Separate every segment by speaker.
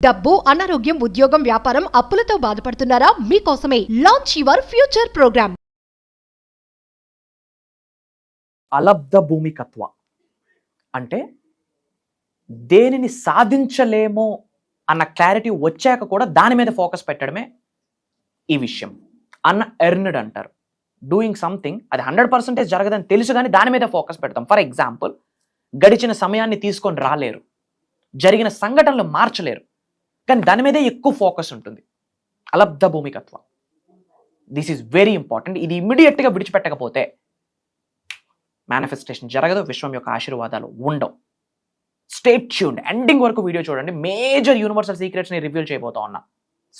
Speaker 1: డబ్బు, అనారోగ్యం, ఉద్యోగం, వ్యాపారం, అప్పులతో బాధపడుతున్నారా? మీకోసమే లాంచ్ యువర్ ఫ్యూచర్ ప్రోగ్రామ్.
Speaker 2: అలబ్ధ భూమికత్వ అంటే దేనిని సాధించలేమో అన్న క్లారిటీ వచ్చాక కూడా దాని మీద ఫోకస్ పెట్టడమే ఈ విషయం. అన్ఎర్న్డ్ అంటారు. డూయింగ్ సంథింగ్ అది 100% జరగదని తెలుసు కానీ దాని మీద ఫోకస్ పెడతాం. ఫర్ ఎగ్జాంపుల్, గడిచిన సమయాన్ని తీసుకొని రాలేరు, జరిగిన సంఘటనలు మార్చలేరు, కానీ దాని మీదే ఎక్కువ ఫోకస్ ఉంటుంది. అలబ్ధ భూమికత్వం. This is very important. ఇది ఇమ్మీడియట్గా విడిచిపెట్టకపోతే మేనిఫెస్టేషన్ జరగదు, విశ్వం యొక్క ఆశీర్వాదాలు ఉండవు. Stay tuned. ఎండింగ్ వరకు వీడియో చూడండి. మేజర్ యూనివర్సల్ సీక్రెట్స్ని రివీల్ చేయబోతా ఉన్నా.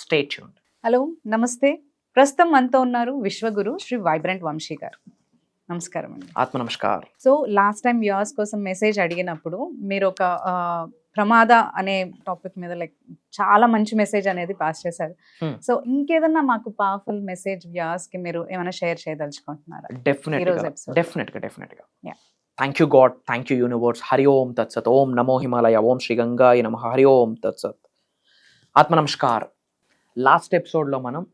Speaker 2: State tuned.
Speaker 3: హలో, నమస్తే. ప్రస్తుతం మనతో ఉన్నారు విశ్వగురు శ్రీ వైబ్రెంట్ వంశీ గారు. నమస్కారం అండి.
Speaker 2: ఆత్మ నమస్కారం.
Speaker 3: సో లాస్ట్ టైం వ్యూవర్స్ కోసం మెసేజ్ అడిగినప్పుడు మీరు ఒక ప్రమాద అనే టాపిక్ మీద చాలా మంచి మెసేజ్ అనేది పాస్ చేశారు. సో ఇంకేదన్నా మాకు పవర్ఫుల్ మెసేజ్ వ్యూవర్స్ కి మీరు ఏమైనా షేర్ చేయదలుచుకుంటున్నారా?
Speaker 2: డెఫినెట్గా. Thank you God, thank you universe. Hari Om తత్సత్. ఓం నమో హిమాలయ, ఓం శ్రీ గంగాయ నమః. హరి ఓం తత్సత్. ఆత్మ నమస్కారం. లాస్ట్ ఎపిసోడ్లో మనం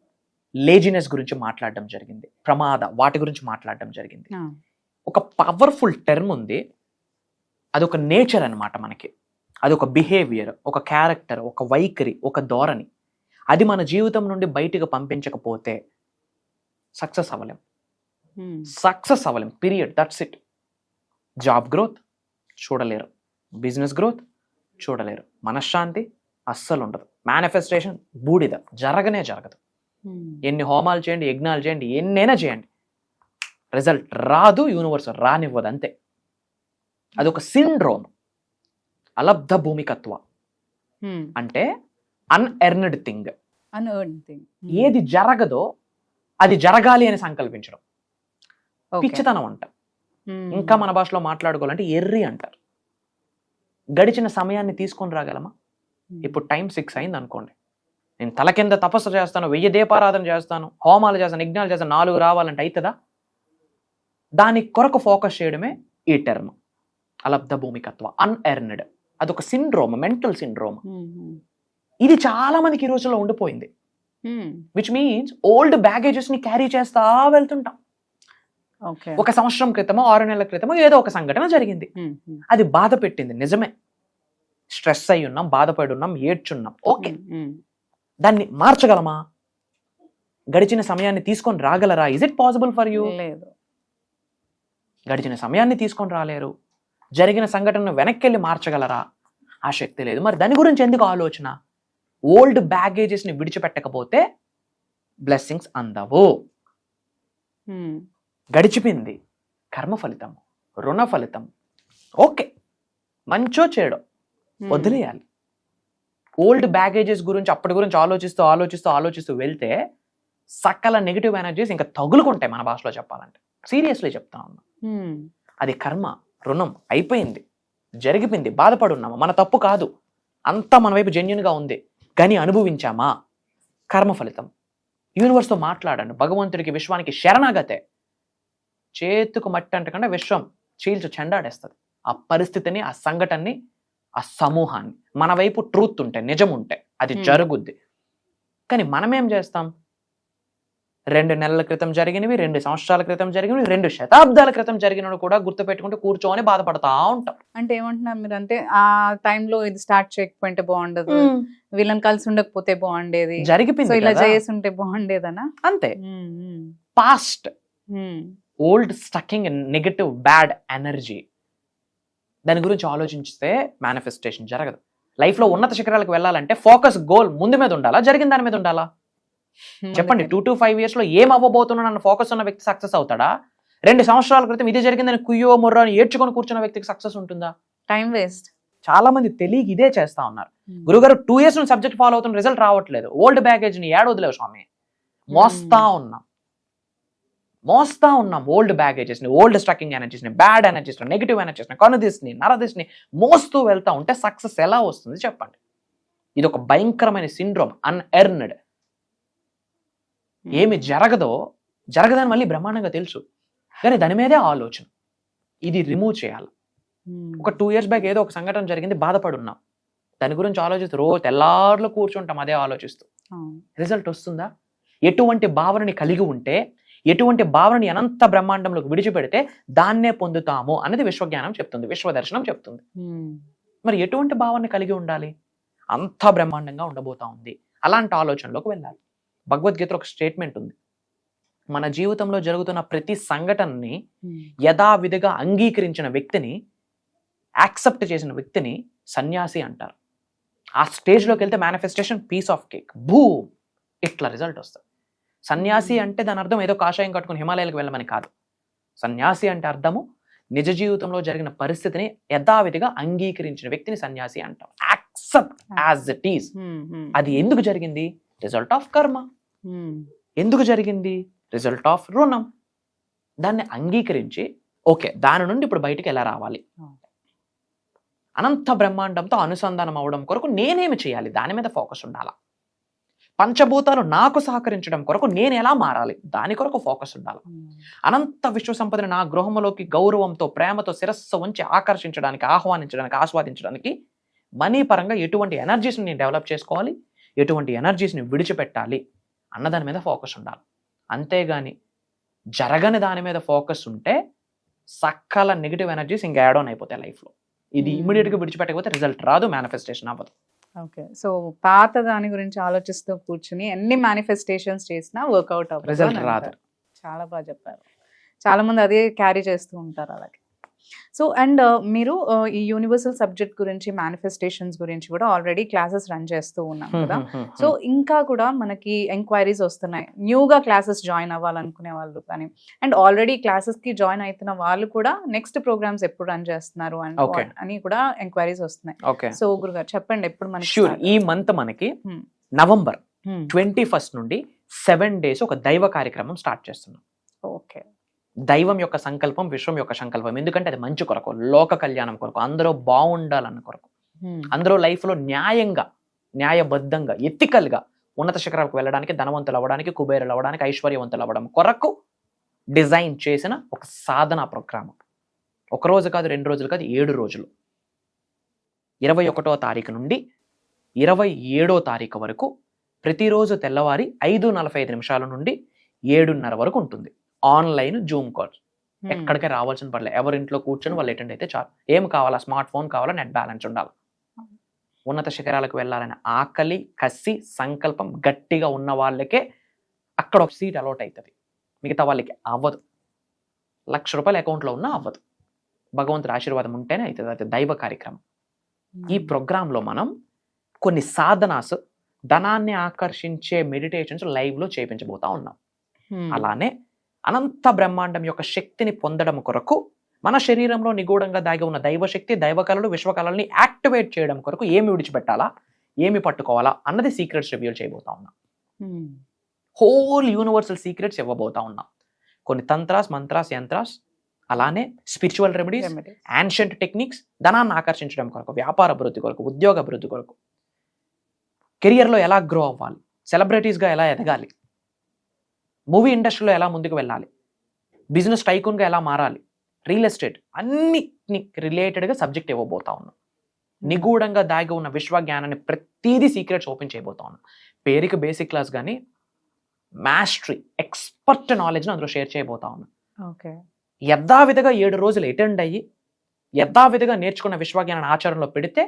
Speaker 2: లేజినెస్ గురించి మాట్లాడడం జరిగింది, ప్రమాద వాటి గురించి మాట్లాడడం జరిగింది. ఒక పవర్ఫుల్ టర్మ్ ఉంది, అదొక నేచర్ అన్నమాట. మనకి అదొక బిహేవియర్, ఒక క్యారెక్టర్, ఒక వైఖరి, ఒక ధోరణి. అది మన జీవితం నుండి బయటకు పంపించకపోతే సక్సెస్ అవ్వలేం. Period. That's it. Job growth చూడలేరు, బిజినెస్ గ్రోత్ చూడలేరు, మనశ్శాంతి అస్సలు ఉండదు, మేనిఫెస్టేషన్ బూడిద, జరగదు. ఎన్ని హోమాలు చేయండి, యజ్ఞాలు చేయండి, ఎన్నైనా చేయండి, రిజల్ట్ రాదు, యూనివర్స్ రానివ్వదు, అంతే. అదొక సిండ్రోమ్. అలబ్ధ భూమికత్వ అంటే అన్ఎర్న్డ్ థింగ్. ఏది జరగదో అది జరగాలి అని సంకల్పించడం పిచ్చితనం అంట. ఇంకా మన భాషలో మాట్లాడుకోవాలంటే ఎర్రి అంటారు. గడిచిన సమయాన్ని తీసుకొని రాగలమా? ఇప్పుడు టైం 6 అయింది అనుకోండి, నేను తల కింద తపస్సు చేస్తాను, 1000 దీపారాధన చేస్తాను, హోమాలు చేస్తాను, యజ్ఞాలు చేస్తాను, 4 రావాలంటే అవుతుందా? దాని కొరకు ఫోకస్ చేయడమే ఈ టర్మ్ అలబ్ధ భూమికత్వ. అన్ఎర్న్డ్. అదొక సిండ్రోమ్, మెంటల్ సిండ్రోమ్. ఇది చాలా మందికి ఈ రోజుల్లో ఉండిపోయింది. విచ్ మీన్స్ ఓల్డ్ బ్యాగేజెస్ ని క్యారీ చేస్తా వెళ్తుంటాం. ఒక సంవత్సరం క్రితమో 6 నెలల క్రితమో ఏదో ఒక సంఘటన జరిగింది, అది బాధ పెట్టింది, నిజమే. స్ట్రెస్ అయి ఉన్నాం, బాధపడి ఉన్నాం, ఏడ్చున్నాం, ఓకే. దాన్ని మార్చగలమా? గడిచిన సమయాన్ని తీసుకొని రాగలరా? Is it possible for you?
Speaker 3: లేదు.
Speaker 2: గడిచిన సమయాన్ని తీసుకొని రాలేరు. జరిగిన సంఘటనను వెనక్కి వెళ్ళి మార్చగలరా? ఆ శక్తి లేదు. మరి దాని గురించి ఎందుకు ఆలోచన? ఓల్డ్ బ్యాగేజెస్ ని విడిచిపెట్టకపోతే బ్లెస్సింగ్స్ అందవు. గడిచిపోయింది, కర్మ ఫలితం, రుణ ఫలితం, ఓకే, మంచో చెడో వదిలేయాలి. ఓల్డ్ బ్యాగేజెస్ గురించి అప్పటి గురించి ఆలోచిస్తూ వెళ్తే సకల నెగిటివ్ ఎనర్జీస్ ఇంకా తగులుకుంటాయి. మన భాషలో చెప్పాలంటే, సీరియస్లీ చెప్తా ఉన్నా. అది కర్మ, రుణం అయిపోయింది, జరిగిపోయింది, బాధపడున్నామా? మన తప్పు కాదు, అంతా మన వైపు జెన్యున్గా ఉంది, కానీ అనుభవించామా? కర్మ ఫలితం. యూనివర్స్తో మాట్లాడండి. భగవంతుడికి, విశ్వానికి శరణాగతే. చేతుకు మట్టి అంటకుండా విశ్వం చీల్చి చెండాడేస్తుంది ఆ పరిస్థితిని, ఆ సంఘటనని, ఆ సమూహాన్ని. మన వైపు ట్రూత్ ఉంటే, నిజం ఉంటే అది జరుగుద్ది. కానీ మనం ఏం చేస్తాం? 2 నెలల క్రితం జరిగినవి, 2 సంవత్సరాల క్రితం జరిగినవి, 2 శతాబ్దాల క్రితం జరిగినవి కూడా గుర్తు పెట్టుకుంటూ కూర్చోని బాధపడతా ఉంటాం.
Speaker 3: అంటే ఏమంటున్నారు మీరు? అంటే ఆ టైంలో ఇది స్టార్ట్ చేయకపోతే బాగుండదు, వీళ్ళని కలిసి ఉండకపోతే బాగుండేది, జరిగిపోయింది, ఇలా చేసి ఉంటే బాగుండేదనా? అంతే.
Speaker 2: Past old stucking negative bad energy, దాని గురించి ఆలోచిస్తే మేనిఫెస్టేషన్ జరగదు. లైఫ్లో ఉన్నత శిఖరాలకు వెళ్ళాలంటే ఫోకస్, గోల్ ముందు మీద ఉండాలా, జరిగిన దాని మీద ఉండాలా? చెప్పండి. 2 to 5 years లో ఏం అవ్వబోతున్నా అన్న ఫోకస్ ఉన్న వ్యక్తి సక్సెస్ అవుతాడా? 2 సంవత్సరాల క్రితం ఇది జరిగిందని కుయ్యో ముర్రో అని ఏడ్చుకొని కూర్చున్న వ్యక్తికి సక్సెస్ ఉంటుందా?
Speaker 3: Time waste.
Speaker 2: చాలా మంది తెలియక ఇదే చేస్తా ఉన్నారు. గురుగారు 2 years నుంచి సబ్జెక్ట్ ఫాలో అవుతున్న, రిజల్ట్ రావట్లేదు. ఓల్డ్ బ్యాగేజ్ ని ఏడవదిలేవు స్వామి, మోస్తా ఉన్నాం ఓల్డ్ బ్యాగేజెస్ ని, ఓల్డ్ స్ట్రకింగ్ ఎనర్జీస్ ని, బ్యాడ్ ఎనర్జీస్ ని, నెగిటివ్ ఎనర్జీస్ ని, కనుదిస్ని, నరదిస్ని మోస్తూ వెళ్తా ఉంటే సక్సెస్ ఎలా వస్తుంది చెప్పండి? ఇది ఒక భయంకరమైన సిండ్రోమ్, అన్ఎర్న్డ్. ఏమి జరగదని మళ్ళీ బ్రహ్మాండంగా తెలుసు, కానీ దాని మీదే ఆలోచన. ఇది రిమూవ్ చేయాలి. ఒక 2 years బ్యాక్ ఏదో ఒక సంఘటన జరిగింది, బాధపడున్నాం, దాని గురించి ఆలోచిస్తూ రోజు తెల్లార్లు కూర్చుంటాం అదే ఆలోచిస్తూ. రిజల్ట్ వస్తుందా? ఎటువంటి భావనని కలిగి ఉంటే, ఎటువంటి భావనని అనంత బ్రహ్మాండంలోకి విడిచిపెడితే దాన్నే పొందుతాము అనేది విశ్వజ్ఞానం చెప్తుంది, విశ్వదర్శనం చెప్తుంది. మరి ఎటువంటి భావనని కలిగి ఉండాలి? అంత బ్రహ్మాండంగా ఉండబోతా ఉంది, అలాంటి ఆలోచనలోకి వెళ్ళాలి. భగవద్గీతలో ఒక స్టేట్మెంట్ ఉంది, మన జీవితంలో జరుగుతున్న ప్రతి సంఘటనని యథావిధిగా అంగీకరించిన వ్యక్తిని, యాక్సెప్ట్ చేసిన వ్యక్తిని సన్యాసి అంటారు. ఆ స్టేజ్లోకి వెళ్తే manifestation piece of cake, boom, ఇట్లా రిజల్ట్ వస్తుంది. సన్యాసి అంటే దాని అర్థం ఏదో కాషాయం కట్టుకుని హిమాలయాలకు వెళ్ళమని కాదు. సన్యాసి అంటే అర్థము నిజ జీవితంలో జరిగిన పరిస్థితిని యథావిధిగా అంగీకరించిన వ్యక్తిని సన్యాసి అంటాం. Accept as it is. అది ఎందుకు జరిగింది? రిజల్ట్ ఆఫ్ కర్మ. ఎందుకు జరిగింది? రిజల్ట్ ఆఫ్ రుణం. దాన్ని అంగీకరించి ఓకే, దాని నుండి ఇప్పుడు బయటికి ఎలా రావాలి, అనంత బ్రహ్మాండంతో అనుసంధానం అవడం కొరకు నేనేమి చేయాలి, దాని మీద ఫోకస్ ఉండాలా. పంచభూతాలు నాకు సహకరించడం కొరకు నేను ఎలా మారాలి, దాని కొరకు ఫోకస్ ఉండాలి. అనంత విశ్వ సంపదని నా గృహంలోకి గౌరవంతో, ప్రేమతో శిరస్సు ఉంచి ఆకర్షించడానికి, ఆహ్వానించడానికి, ఆస్వాదించడానికి మనీ పరంగా ఎటువంటి ఎనర్జీస్ని నేను డెవలప్ చేసుకోవాలి, ఎటువంటి ఎనర్జీస్ని విడిచిపెట్టాలి అన్న దాని మీద ఫోకస్ ఉండాలి. అంతేగాని జరగని దాని మీద ఫోకస్ ఉంటే సకల నెగిటివ్ ఎనర్జీస్ ఇంకా యాడ్ ఆన్ అయిపోతాయి లైఫ్లో. ఇది ఇమీడియట్గా విడిచిపెట్టకపోతే రిజల్ట్ రాదు, మేనిఫెస్టేషన్ అవ్వదు.
Speaker 3: ఓకే, సో పాత దాని గురించి ఆలోచిస్తూ కూర్చుని ఎన్ని మేనిఫెస్టేషన్స్ చేసినా వర్కౌట్ అవ్వదు,
Speaker 2: రిజల్ట్ రాదు.
Speaker 3: చాలా బాగా చెప్పారు. చాలా మంది అదే క్యారీ చేస్తూ ఉంటారు అలాగే. సో అండ్ మీరు ఈ యూనివర్సల్ సబ్జెక్ట్ గురించి, మేనిఫెస్టేషన్స్ గురించి కూడా ఆల్రెడీ క్లాసెస్ రన్ చేస్తూ ఉన్నాం కదా. సో ఇంకా కూడా మనకి ఎంక్వైరీస్ వస్తున్నాయి, న్యూగా క్లాసెస్ జాయిన్ అవ్వాలనుకునే వాళ్ళు కానీ, అండ్ ఆల్రెడీ క్లాసెస్కి జాయిన్ అవుతున్న వాళ్ళు కూడా నెక్స్ట్ ప్రోగ్రామ్స్ ఎప్పుడు రన్ చేస్తున్నారు అని కూడా ఎంక్వైరీస్ వస్తున్నాయి. సో గురుగారు చెప్పండి, ఎప్పుడు మనకి?
Speaker 2: షూర్, ఈ మంత్ మనకి నవంబర్ 21 నుండి 7 days ఒక దైవ కార్యక్రమం స్టార్ట్ చేస్తున్నాం.
Speaker 3: ఓకే,
Speaker 2: దైవం యొక్క సంకల్పం, విశ్వం యొక్క సంకల్పం. ఎందుకంటే అది మంచి కొరకు, లోక కళ్యాణం కొరకు, అందరూ బాగుండాలన్న కొరకు, అందరూ లైఫ్లో న్యాయంగా, న్యాయబద్ధంగా, ఎథికల్గా ఉన్నత శిఖరాలకు వెళ్ళడానికి, ధనవంతులు అవ్వడానికి, కుబేరులు అవ్వడానికి, ఐశ్వర్యవంతులు అవ్వడం కొరకు డిజైన్ చేసిన ఒక సాధనా ప్రోగ్రామ్. ఒక రోజు కాదు, 2 రోజులు కాదు, 7 రోజులు. 21వ తారీఖు నుండి 27వ తారీఖు వరకు ప్రతిరోజు తెల్లవారి 5:45 నుండి 7:30 వరకు ఉంటుంది. ఆన్లైన్ జూమ్ కాల్స్, ఎక్కడికే రావాల్సిన పర్లేదు, ఎవరింట్లో కూర్చొని వాళ్ళు అటెండ్ అయితే చాలు. ఏం కావాలా? స్మార్ట్ ఫోన్ కావాలా, నెట్ బ్యాలెన్స్ ఉండాలి. ఉన్నత శిఖరాలకు వెళ్ళాలని ఆకలి, కసి, సంకల్పం గట్టిగా ఉన్న వాళ్ళకే అక్కడ ఒక సీట్ అలాట్ అవుతుంది, మిగతా వాళ్ళకి అవ్వదు. ₹1,00,000 అకౌంట్లో ఉన్నా అవ్వదు. భగవంతుడి ఆశీర్వాదం ఉంటేనే అవుతుంది. అది దైవ కార్యక్రమం. ఈ ప్రోగ్రాంలో మనం కొన్ని సాధనాస్, ధనాన్ని ఆకర్షించే మెడిటేషన్స్ లైవ్లో చేయించబోతా ఉన్నాం. అలానే అనంత బ్రహ్మాండం యొక్క శక్తిని పొందడం కొరకు, మన శరీరంలో నిగూఢంగా దాగి ఉన్న దైవశక్తి, దైవకళలు, విశ్వకళల్ని యాక్టివేట్ చేయడం కొరకు ఏమి విడిచిపెట్టాలా, ఏమి పట్టుకోవాలా అన్నది సీక్రెట్స్ రివీల్ చేయబోతా ఉన్నాం. హోల్ యూనివర్సల్ సీక్రెట్స్ ఇవ్వబోతా ఉన్నాం. కొన్ని తంత్రాస్, మంత్రాస్, యంత్రాస్, అలానే స్పిరిచువల్ రెమెడీస్, యాన్షియంట్ టెక్నిక్స్, ధనాన్ని ఆకర్షించడం కొరకు, వ్యాపార అభివృద్ధి కొరకు, ఉద్యోగ అభివృద్ధి కొరకు, కెరియర్లో ఎలా గ్రో అవ్వాలి, సెలబ్రిటీస్గా ఎలా ఎదగాలి, మూవీ ఇండస్ట్రీలో ఎలా ముందుకు వెళ్ళాలి, బిజినెస్ టైకూన్గా ఎలా మారాలి, రియల్ ఎస్టేట్, అన్నిటిని రిలేటెడ్గా సబ్జెక్ట్ ఇవ్వబోతా ఉన్నాం. నిగూఢంగా దాగి ఉన్న విశ్వజ్ఞానాన్ని ప్రతిదీ సీక్రెట్స్ ఓపెన్ చేయబోతా ఉన్నాం. పేరుకి బేసిక్ క్లాస్ కానీ మాస్టరీ, ఎక్స్పర్ట్ నాలెడ్జ్ని అందులో షేర్ చేయబోతా ఉన్నాం.
Speaker 3: ఓకే,
Speaker 2: యథావిధిగా 7 రోజులు అటెండ్ అయ్యి యథావిధిగా నేర్చుకున్న విశ్వజ్ఞానాన్ని ఆచరణలో పెడితే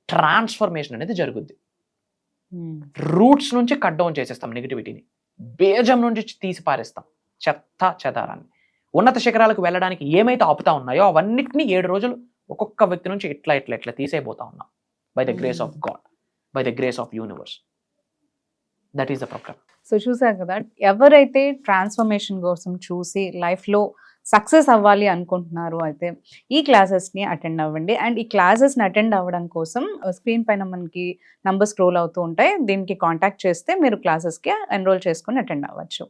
Speaker 2: ట్రాన్స్ఫర్మేషన్ అనేది జరుగుద్ది. రూట్స్ నుంచి కట్ డౌన్ చేసేస్తాం నెగిటివిటీని, బేజం నుంచి తీసి పారేస్తాం చెత్త చెదారాన్ని. ఉన్నత శిఖరాలకు వెళ్ళడానికి ఏమైతే ఆపుతా ఉన్నాయో అవన్నిటిని 7 రోజులు ఒక్కొక్క వ్యక్తి నుంచి ఇట్లా ఇట్లా ఇట్లా తీసేయబోతా ఉన్నాం. By the grace of God, by the grace of universe. That is the programme.
Speaker 3: So చూసారు కదా, ఎవరైతే ట్రాన్స్ఫర్మేషన్ కోసం చూసి లైఫ్లో సక్సెస్ అవ్వాలి అనుకుంటున్నారు అయితే ఈ క్లాసెస్ని అటెండ్ అవ్వండి. అండ్ ఈ క్లాసెస్ని అటెండ్ అవ్వడం కోసం స్క్రీన్ పైన మనకి నంబర్ స్క్రోల్ అవుతూ ఉంటాయి, దీనికి కాంటాక్ట్ చేస్తే మీరు క్లాసెస్కి ఎన్రోల్ చేసుకొని అటెండ్ అవ్వచ్చు.